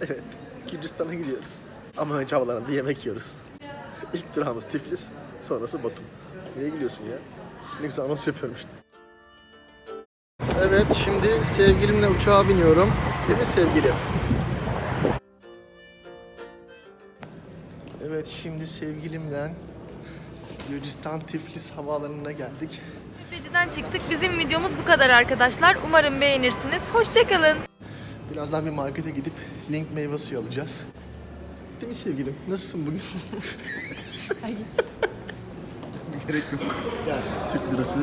Evet, Gürcistan'a gidiyoruz. Ama önce havalarında yemek yiyoruz. İlk durağımız Tiflis, sonrası Batum. Niye gülüyorsun ya? Ne güzel anons yapıyorum işte. Evet, şimdi sevgilimle uçağa biniyorum. Değil mi sevgilim? Evet, şimdi sevgilimle Gürcistan Tiflis havaalanına geldik. Müfteciden çıktık. Bizim videomuz bu kadar arkadaşlar. Umarım beğenirsiniz. Hoşçakalın. Birazdan bir markete gidip Link meyve suyu alacağız. Değil mi sevgilim? Nasılsın bugün? Gerek yok. Yani Türk lirası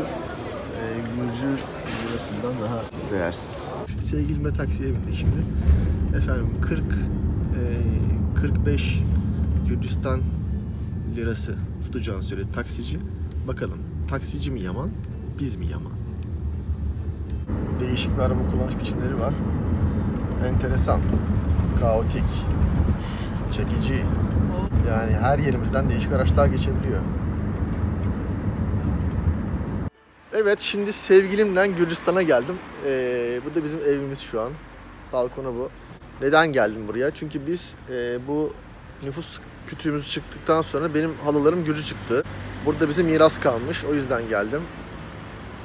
Gürcü lirasından daha değersiz. Sevgilimle taksiye bindik şimdi. Efendim 45 Gürcistan lirası tutacağını söyledi taksici. Bakalım taksici mi yaman, biz mi yaman? Değişik bir araba kullanış biçimleri var. Enteresan, kaotik, çekici. Yani her yerimizden değişik araçlar geçebiliyor. Evet, şimdi sevgilimle Gürcistan'a geldim. Bu da bizim evimiz şu an. Balkonu bu. Neden geldim buraya? Çünkü biz bu nüfus kütüğümüz çıktıktan sonra benim halalarım Gürcü çıktı. Burada bize miras kalmış. O yüzden geldim.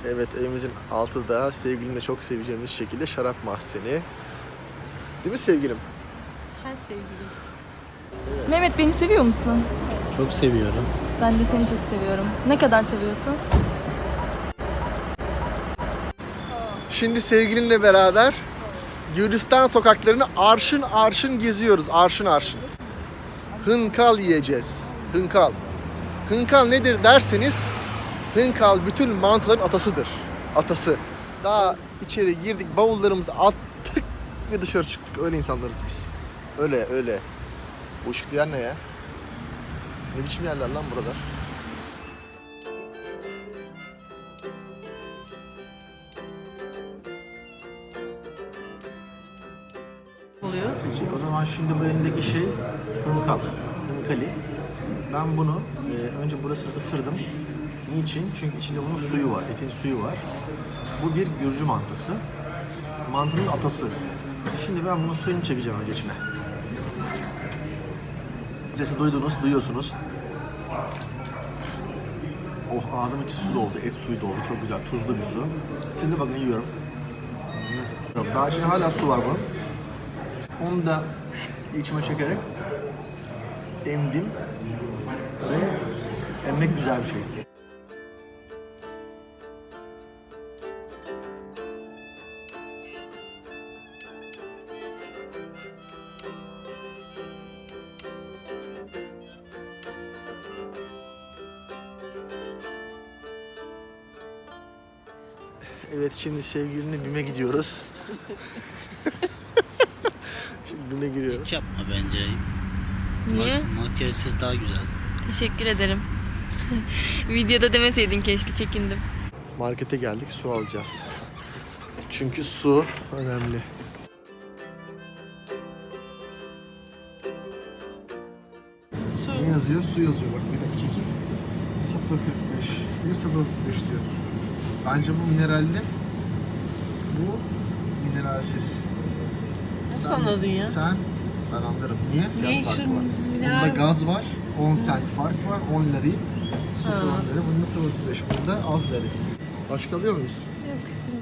Evet, evimizin altı da sevgilimle çok seveceğimiz şekilde şarap mahzeni. Değil mi sevgilim? Her sevgilim. Mehmet, beni seviyor musun? Çok seviyorum. Ben de seni çok seviyorum. Ne kadar seviyorsun? Şimdi sevgilimle beraber Gürcistan sokaklarını arşın arşın geziyoruz. Arşın arşın. Hınkal yiyeceğiz. Hınkal. Hınkal nedir derseniz, hınkal bütün mantıların atasıdır. Atası. Daha içeri girdik, bavullarımızı attık ve dışarı çıktık. Öyle insanlarız biz. Öyle öyle. Bu ışıklı yer ne ya? Ne biçim yerler lan buralar? Oluyor. Peki o zaman şimdi bu elindeki şey hınkal. Hınkali. Ben bunu önce burasını ısırdım. Niçin? Çünkü içinde bunun suyu var, etin suyu var. Bu bir Gürcü mantısı. Mantının atası. Şimdi ben bunun suyunu çekeceğim önce içime. Sesi duyuyorsunuz. Oh, ağzımın içi su doldu, et suyu doldu. Çok güzel, tuzlu bir su. Şimdi bakın yiyorum. Daha içinde hala su var bunun. Onu da içime çekerek emdim ve emmek güzel bir şey. Evet, şimdi sevgilimle BİM'e gidiyoruz. Şimdi BİM'e giriyorum. Hiç yapma bence. Niye? Makyajsız daha güzel. Teşekkür ederim. Videoda demeseydin keşke, çekindim. Markete geldik, su alacağız. Çünkü su önemli. Ne yazıyor? Su yazıyor. Bak bir dakika çekeyim. 0.45. Niye 0.35 diyor? Bence bu mineralli. Bu mineralsiz. Nasıl anladın ya? Ben anlarım. Niye? Fiyat Ne farkı işin var. mineral- Bunda gaz var. 10 sent fark var. 10 lari. 0.10 lari. Bunda 0.35. Bunda az lari. Başka alıyor muyuz? Yok kızım.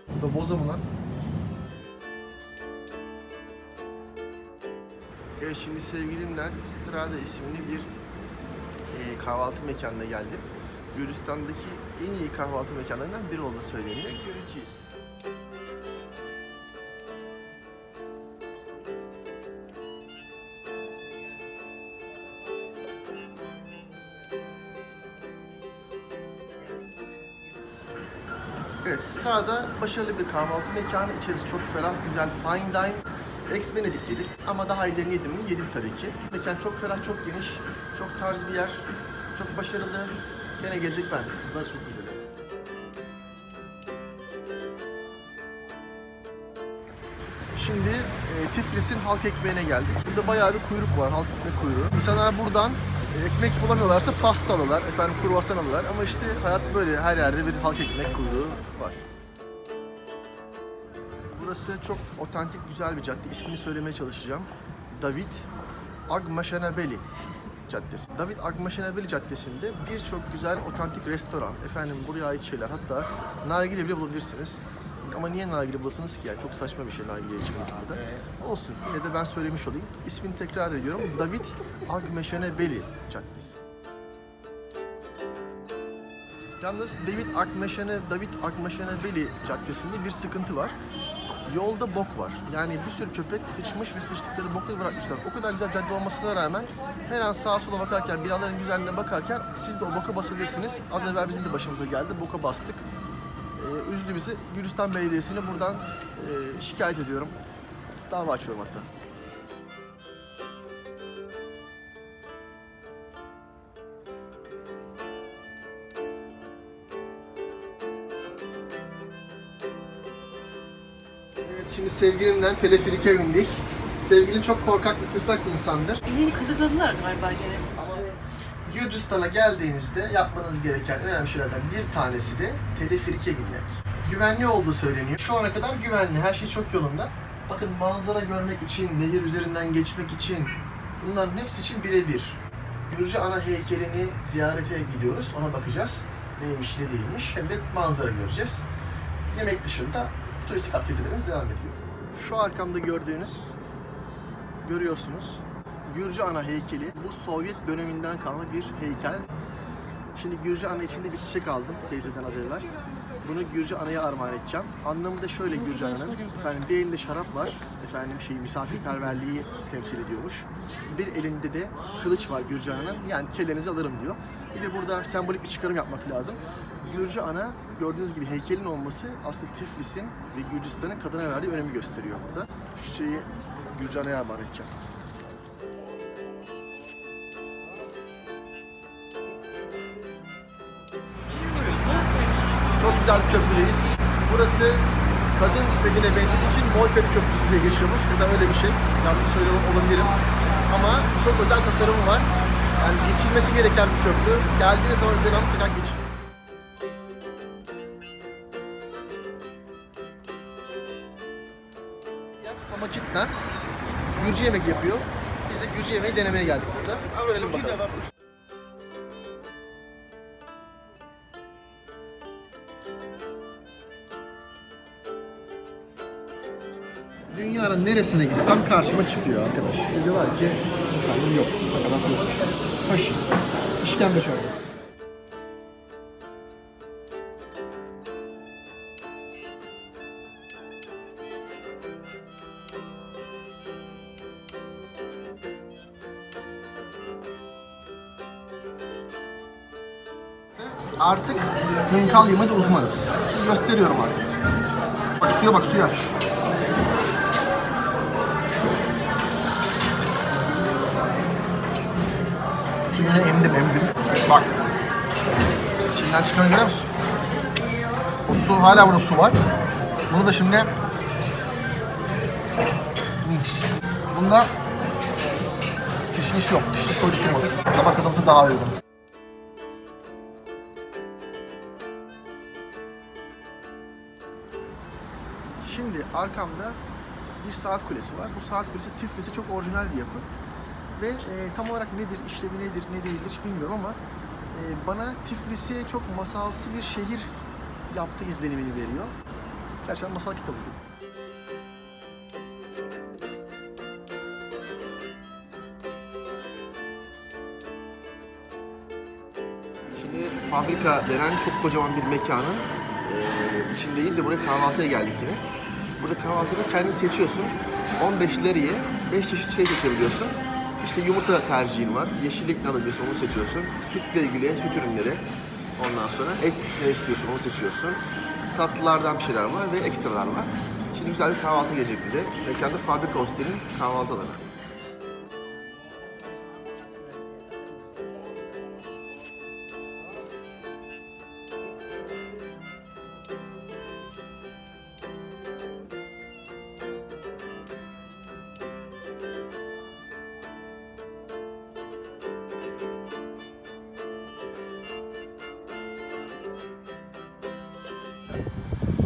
Bu da boza mı lan? Evet, şimdi sevgilimle Strada isimli bir kahvaltı mekanına geldim. Gürcistan'daki en iyi kahvaltı mekanlarından biri olduğu söyleniyor. Göreceğiz. Evet, Strada başarılı bir kahvaltı mekanı. İçerisi çok ferah, güzel fine dine. Ex Benedict yedik ama daha iyilerini yedim mi? Yedim tabii ki. Mekan çok ferah, çok geniş, çok tarz bir yer, çok başarılı. Gene gelecek ben. Kızlar çok güzel. Şimdi Tiflis'in halk ekmeğine geldik. Burada bayağı bir kuyruk var, halk ekmek kuyruğu. İnsanlar buradan Ekmek bulamıyorlarsa pasta alırlar, efendim kruvasan alırlar ama işte hayat böyle, her yerde bir halk ekmek kuyruğu var. Burası çok otantik, güzel bir cadde. İsmini söylemeye çalışacağım. David Agmashenabeli Caddesi. David Agmashenabeli Caddesi'nde birçok güzel otantik restoran, efendim buraya ait şeyler, hatta nargile bile bulabilirsiniz. Ama niye nargile bulasınız ki? Yani çok saçma bir şey nargile içmeniz burada. Olsun, yine de ben söylemiş olayım. İsmini tekrar ediyorum. David Agmashenabeli Caddesi. Yalnız David Agmashenabeli Caddesi'nde bir sıkıntı var. Yolda bok var. Yani bir sürü köpek sıçmış ve sıçtıkları bokları bırakmışlar. O kadar güzel cadde olmasına rağmen her an sağa sola bakarken, binaların güzelliğine bakarken siz de o boka basabilirsiniz. Az evvel bizim de başımıza geldi. Boka bastık. Üzdü bizi. Gürcistan Belediyesi'ni buradan şikayet ediyorum. Dava açıyorum hatta. Evet, şimdi sevgilimden teleferike bindik. Sevgilim çok korkak bir tırsak bir insandır. Bizi kazıkladılar galiba gene. Gürcistan'a geldiğinizde yapmanız gereken en önemli şeylerden bir tanesi de teleferike binmek. Güvenli olduğu söyleniyor. Şu ana kadar güvenli, her şey çok yolunda. Bakın manzara görmek için, nehir üzerinden geçmek için, bunların hepsi için birebir. Gürcü ana heykelini ziyarete gidiyoruz, ona bakacağız. Neymiş, ne değilmiş, hem de manzara göreceğiz. Yemek dışında turistik aktivitelerimiz devam ediyor. Şu arkamda görüyorsunuz. Gürcü ana heykeli, bu Sovyet döneminden kalma bir heykel. Şimdi Gürcü ana içinde bir çiçek aldım teyzeden az evvel. Bunu Gürcü anaya armağan edeceğim. Anlamı da şöyle Gürcü ananın. Efendim bir elinde şarap var. Efendim misafirperverliği temsil ediyormuş. Bir elinde de kılıç var Gürcü ananın. Yani kellenizi alırım diyor. Bir de burada sembolik bir çıkarım yapmak lazım. Gürcü ana gördüğünüz gibi heykelin olması aslında Tiflis'in ve Gürcistan'ın kadına verdiği önemi gösteriyor burada. Şu çiçeği Gürcü anaya armağan edeceğim. Çok güzel bir köprüdeyiz. Burası kadın pedine benzediği için Molpet Köprüsü diye geçiyormuş. Ya da öyle bir şey. Yanlış söylüyor olabilirim. Ama çok özel tasarımı var. Yani geçilmesi gereken bir köprü. Geldiğiniz zaman üzerinden mutlaka geçin. Samakit'ten Gürcü yemek yapıyor. Biz de Gürcü yemeği denemeye geldik burada. Öğrenelim bakalım. Dünyanın neresine gitsem karşıma çıkıyor arkadaş. Diyorlar ki efendim yok, sakatat yokmuş. Haşi, işkembe çorbası. Artık hınkal yemede uzmanız. Gösteriyorum artık. Bak suya bak suya. Suyunu emdim. Bak. İçinden çıkanı görüyor musun? O su, hala burada su var. Bunu da şimdi... Bunda kişniş yok. Kişniş koydurtmadık. Damak tadımıza daha uygun. Şimdi arkamda bir saat kulesi var. Bu saat kulesi Tiflis'e çok orijinal bir yapı. Ve tam olarak nedir, işlevi nedir, ne değildir hiç bilmiyorum ama bana Tiflis'i çok masalsı bir şehir yaptığı izlenimini veriyor. Gerçekten masal kitabı gibi. Şimdi fabrika denen çok kocaman bir mekanın içindeyiz ve buraya kahvaltıya geldik yine. Burada kahvaltıda kendini seçiyorsun. 15 liraya 5 çeşit şey seçebiliyorsun. İşte yumurta tercihin var. Yeşillik ne alabiliyorsun onu seçiyorsun. Sütle ilgili süt ürünleri. Ondan sonra et ne istiyorsun onu seçiyorsun. Tatlılardan bir şeyler var ve ekstralar var. Şimdi güzel bir kahvaltı gelecek bize. Mekanda Fabrika Hostel'in kahvaltı alanı.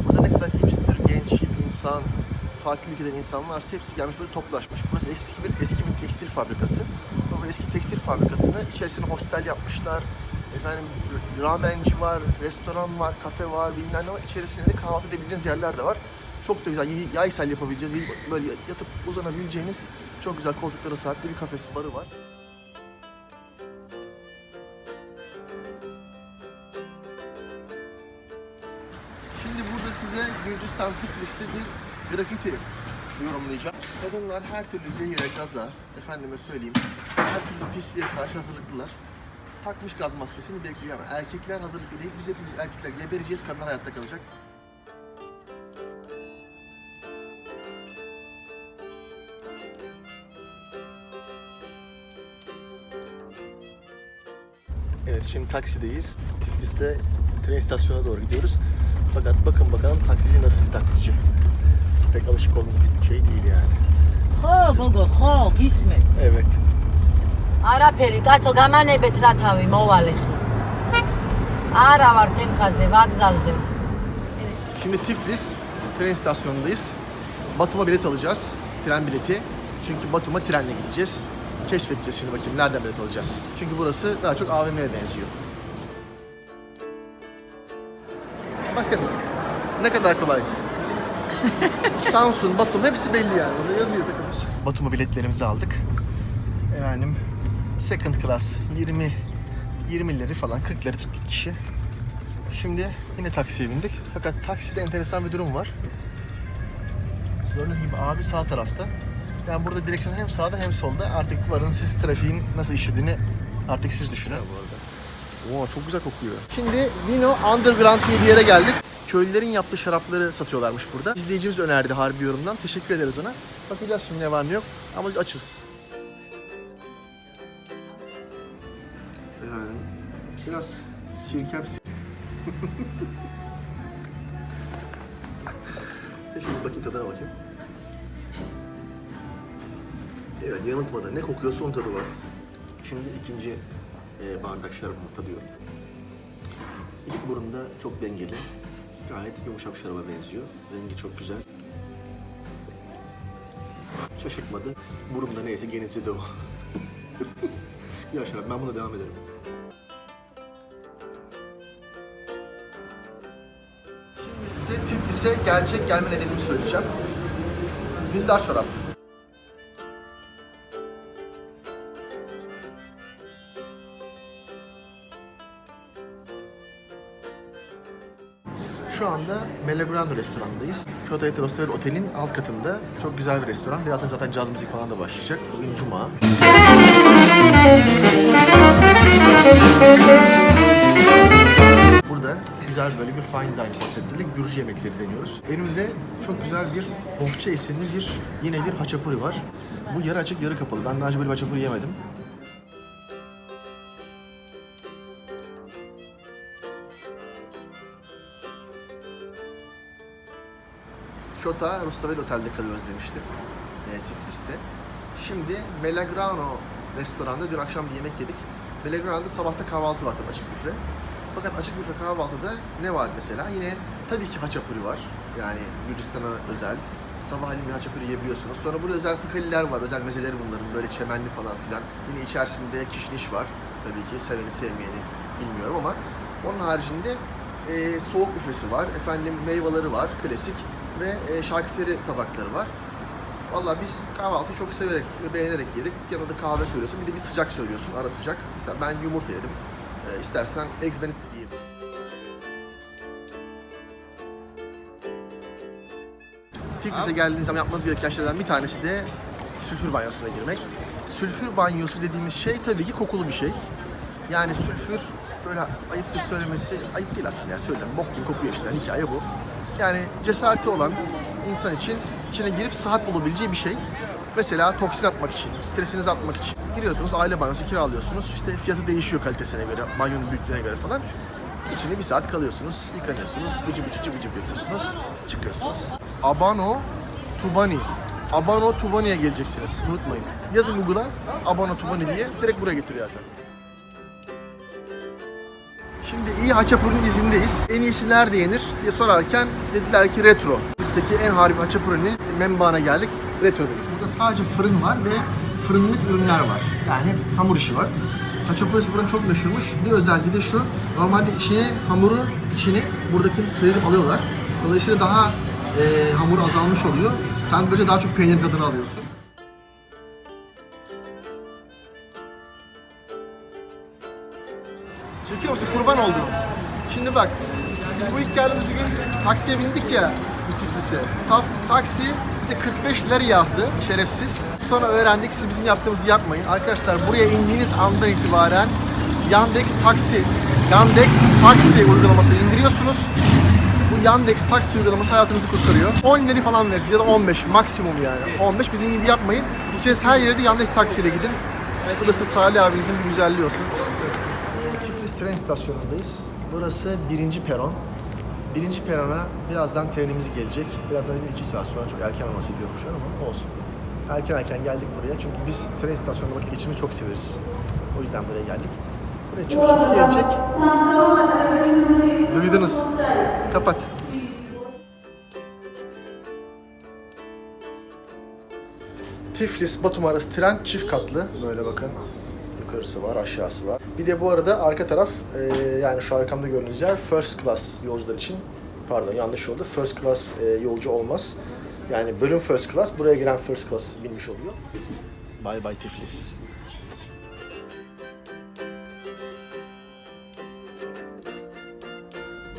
Burada ne kadar hipster, genç insan, farklı ülkeden insan varsa hepsi gelmiş böyle toplaşmış. Burası eski bir tekstil fabrikası. Bu eski tekstil fabrikasını içerisine hostel yapmışlar. Efendim ramenci var, restoran var, kafe var, bilmem ne var. İçerisinde de kahvaltı edebileceğiniz yerler de var. Çok da güzel, yaysel yapabileceğiniz, böyle yatıp uzanabileceğiniz çok güzel koltuklara sahip bir kafesi, barı var. Şimdi burada size Gürcistan Tiflis'te bir grafiti yorumlayacağım. Kadınlar her türlü zehire, gaza, efendime söyleyeyim, her türlü pisliğe karşı hazırlıklılar. Takmış gaz maskesini bekliyor ama erkekler hazırlıklı değil. Biz hepimiz erkekler gebereceğiz, kadınlar hayatta kalacak. Evet, şimdi taksideyiz. Tiflis'te tren istasyonuna doğru gidiyoruz. Fakat bakın bakalım taksici nasıl bir taksici. Pek alışık olduğumuz bir şey değil yani. ხო გოგო ხო გისმე Evet. არაფერი კაცო გამანებეთ რა თავი მოვალე არა ვარ თემქაზე ვაგზალზე Şimdi Tiflis tren istasyonundayız. Batum'a bilet alacağız. Tren bileti. Çünkü Batum'a trenle gideceğiz. Keşfedeceğiz şimdi bakayım nereden bilet alacağız. Çünkü burası daha çok AVM'ye benziyor. Bakın ne kadar kolay. Samsun, Batum hepsi belli yani. Burada yazıyor takılmış. Batum'a biletlerimizi aldık. Efendim second class 20'leri falan 40'ları tuttuk kişi. Şimdi yine taksiye bindik. Fakat takside enteresan bir durum var. Gördüğünüz gibi abi sağ tarafta. Yani burada direksiyon hem sağda hem solda. Artık varın siz trafiğin nasıl işlediğini artık siz düşünün. Oo, çok güzel kokuyor. Şimdi Vino Underground diye bir yere geldik. Köylülerin yaptığı şarapları satıyorlarmış burada. İzleyicimiz önerdi harbi yorumdan. Teşekkür ederiz ona. Bakacağız şimdi ne var ne yok. Ama biz açız. Yani biraz sirkemsi. Şimdi bakayım tadına bakayım. Evet, yanıltmadı. Ne kokuyorsa onun tadı var. Şimdi ikinci bardak şarabımı tadıyorum. İlk burunda çok dengeli. Gayet yumuşak şaraba benziyor. Rengi çok güzel. Şaşırtmadı. Burumda neyse genisi de o. Ya şarap, ben buna devam ederim. Şimdi size Tiflis'e gerçek gelme nedenimi söyleyeceğim. Dündar çorap. Şu anda Melogrando restorandayız. Chota Eterostovel Otel'in alt katında. Çok güzel bir restoran. Birazdan zaten caz müzik falan da başlayacak. Bugün Cuma. Burada güzel böyle bir fine dining konseptiyle Gürcü yemekleri deniyoruz. Önümde çok güzel bir bohça isimli yine bir haçapuri var. Bu yarı açık yarı kapalı. Ben daha önce böyle bir haçapuri yemedim. Chota Rustavel Otel'de kalıyoruz demiştim. Tiflis'te. Şimdi Melagrano restoranda dün akşam bir yemek yedik. Melagrano'da sabahta kahvaltı var tabii, açık büfe. Fakat açık büfe kahvaltıda ne var mesela? Yine tabii ki haçapuri var. Yani Gürcistan'a özel. Sabahleyin bir haçapuri yiyebiliyorsunuz. Sonra burada özel fıkaliler var. Özel mezeleri bunların. Böyle çemenli falan filan. Yine içerisinde kişniş var. Tabii ki seveni sevmeyeni bilmiyorum ama onun haricinde soğuk büfesi var. Efendim meyveleri var. Klasik. Ve şarküteri tabakları var. Vallahi biz kahvaltıyı çok severek ve beğenerek yedik. Yanında da kahve söylüyorsun. Bir de bir sıcak söylüyorsun. Ara sıcak. Mesela ben yumurta yedim. İstersen Eggs Benedict yiyebilirsin. Tiflis'e geldiğiniz zaman yapmanız gereken şeylerden bir tanesi de sülfür banyosuna girmek. Sülfür banyosu dediğimiz şey tabii ki kokulu bir şey. Yani sülfür böyle ayıptır söylemesi, ayıp değil aslında ya, söylüyorum. Bok gibi kokuyor işte, hikaye bu. Yani cesareti olan insan için içine girip sıhhat bulabileceği bir şey. Mesela toksin atmak için, stresinizi atmak için giriyorsunuz, aile banyosu kiralıyorsunuz. İşte fiyatı değişiyor kalitesine göre, banyonun büyüklüğüne göre falan. İçine bir saat kalıyorsunuz, yıkanıyorsunuz, bıcı bıcı yapıyorsunuz, çıkıyorsunuz. Abano Tubani. Abano Tubani'ye geleceksiniz, unutmayın. Yazın Google'a Abano Tubani diye, direkt buraya getiriyor zaten. Şimdi iyi haçapurinin izindeyiz. En iyisi nerede yenir diye sorarken dediler ki Retro. Bizdeki en harika haçapurinin menbaına geldik. Retro'dayız. Burada sadece fırın var ve fırınlık ürünler var. Yani hamur işi var. Haçapuri buranın çok meşhurmuş. Bir özelliği de şu. Normalde hamurun içini buradakini sıyırıp alıyorlar. Dolayısıyla daha hamur azalmış oluyor. Sen böyle daha çok peynir tadını alıyorsun. Çekiyor musun? Kurban oldum. Şimdi bak, biz bu ilk geldiğimiz gün taksiye bindik ya, Tiflis'e. Taksi bize 45 lira yazdı, şerefsiz. Sonra öğrendik, siz bizim yaptığımızı yapmayın. Arkadaşlar buraya indiğiniz andan itibaren Yandex Taksi uygulamasını indiriyorsunuz. Bu Yandex Taksi uygulaması hayatınızı kurtarıyor. 10 lira falan veririz ya da 15 maksimum yani. 15 bizim gibi yapmayın. Gideceğiz her yere de Yandex Taksi ile gidin. Bu da siz Salih abinizin bir güzelliği olsun. Tiflis tren istasyonundayız. Burası 1. peron. 1. perona birazdan trenimiz gelecek. Birazdan dedim 2 saat sonra, çok erken olması diyorum şu an ama olsun. Erken geldik buraya çünkü biz tren istasyonunda vakit geçirmeyi çok severiz. O yüzden buraya geldik. Buraya çift gelecek. Duydunuz. Kapat. Tiflis Batum arası tren çift katlı. Böyle bakın. Yukarısı var, aşağısı var. Bir de bu arada arka taraf, yani şu arkamda gördüğünüz yer first class yolcular için. Pardon, yanlış oldu. First class yolcu olmaz. Yani bölüm first class, buraya giren first class binmiş oluyor. Bye bye Tiflis.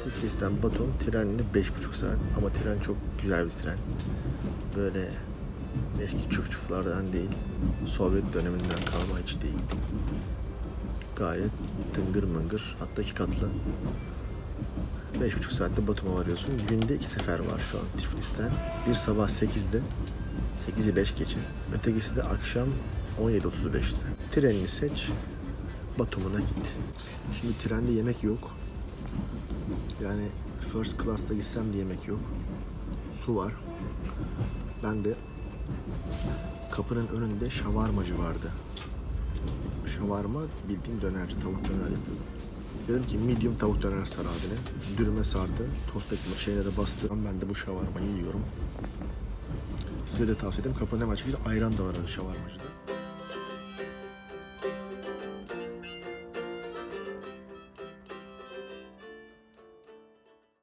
Tiflis'ten Batum trenle 5,5 saat. Ama tren çok güzel bir tren. Böyle eski çufçuflardan değil, Sovyet döneminden kalma hiç değil. Gayet tıngır mıngır, hatta 2 katlı. 5,5 saatte Batum'a varıyorsun. Günde 2 sefer var şu an Tiflis'ten. Bir sabah 8'de, 8'i 5 geçe. Ötekisi de akşam 17.35'te. Trenini seç, Batum'una git. Şimdi trende yemek yok. Yani first class'ta gitsem de yemek yok. Su var. Ben de kapının önünde şavarmacı vardı. Şavarma bildiğin dönerci, tavuk döner yapıyordum. Dedim ki medium tavuk döner sar abine. Dürüme sardı. Tost ekmek şeyine de bastı. Ben de bu şavarmayı yiyorum. Size de tavsiye ederim. Kapının hemen çıkınca ayran da var şavarmacıda.